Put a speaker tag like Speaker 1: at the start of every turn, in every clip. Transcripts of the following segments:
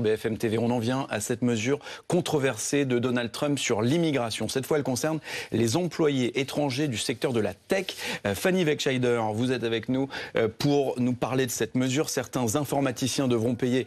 Speaker 1: BFM TV, on en vient à cette mesure controversée de Donald Trump sur l'immigration. Cette fois, elle concerne les employés étrangers du secteur de la tech. Fanny Wegscheider, vous êtes avec nous pour nous parler de cette mesure. Certains informaticiens devront payer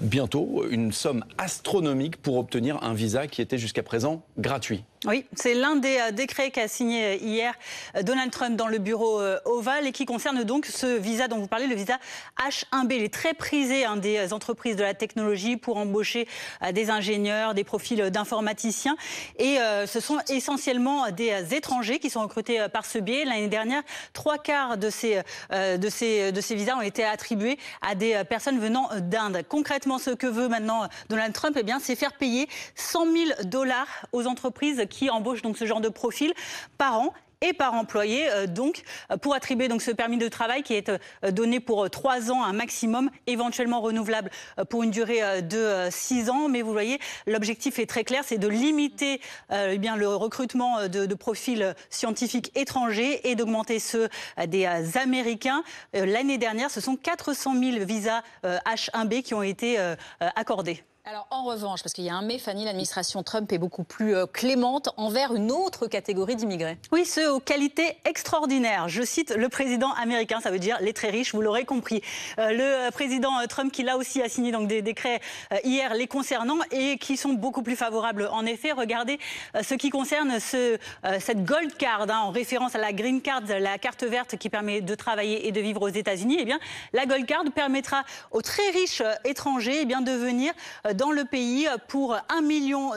Speaker 1: bientôt une somme astronomique pour obtenir un visa qui était jusqu'à présent gratuit.
Speaker 2: Oui, c'est l'un des décrets qu'a signé hier Donald Trump dans le bureau ovale et qui concerne donc ce visa dont vous parlez, le visa H1B. Il est très prisé des entreprises de la technologie pour embaucher des ingénieurs, des profils d'informaticiens. Et ce sont essentiellement des étrangers qui sont recrutés par ce biais. L'année dernière, 3/4 de ces visas ont été attribués à des personnes venant d'Inde. Concrètement, ce que veut maintenant Donald Trump, eh bien, c'est faire payer $100 000 aux entreprises qui embauchent donc ce genre de profil par an et par employé, donc pour attribuer donc ce permis de travail qui est donné pour 3 ans un maximum, éventuellement renouvelable pour une durée de 6 ans. Mais vous voyez, l'objectif est très clair, c'est de limiter le recrutement de profils scientifiques étrangers et d'augmenter ceux des Américains. L'année dernière, ce sont 400 000 visas H1B qui ont été accordés.
Speaker 3: Alors, en revanche, parce qu'il y a un mais, Fanny, l'administration Trump est beaucoup plus clémente envers une autre catégorie d'immigrés.
Speaker 2: Oui, ceux aux qualités extraordinaires. Je cite le président américain, ça veut dire les très riches, vous l'aurez compris. Le président Trump, qui là aussi a signé donc des décrets hier les concernant et qui sont beaucoup plus favorables. En effet, regardez ce qui concerne cette Gold Card, en référence à la Green Card, la carte verte qui permet de travailler et de vivre aux États-Unis. Eh bien, la Gold Card permettra aux très riches étrangers de venir dans le pays pour $1 million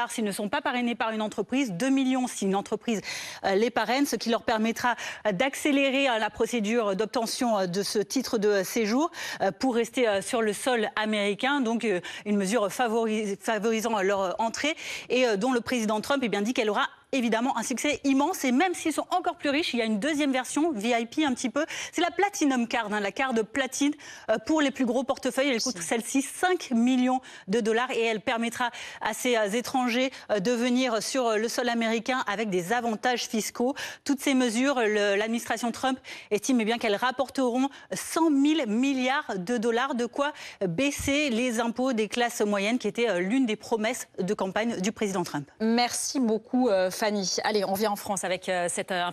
Speaker 2: s'ils ne sont pas parrainés par une entreprise, 2 millions si une entreprise les parraine, ce qui leur permettra d'accélérer la procédure d'obtention de ce titre de séjour pour rester sur le sol américain. Donc une mesure favorisant leur entrée et dont le président Trump dit qu'elle aura évidemment un succès immense. Et même s'ils sont encore plus riches, il y a une deuxième version, VIP un petit peu. C'est la Platinum Card, la carte platine pour les plus gros portefeuilles. Elle coûte celle-ci $5 millions et elle permettra à ces étrangers de venir sur le sol américain avec des avantages fiscaux. Toutes ces mesures, l'administration Trump estime qu'elles rapporteront $100 000 milliards, de quoi baisser les impôts des classes moyennes, qui était l'une des promesses de campagne du président Trump.
Speaker 3: Merci beaucoup, Fanny. Allez, on vient en France avec cette information.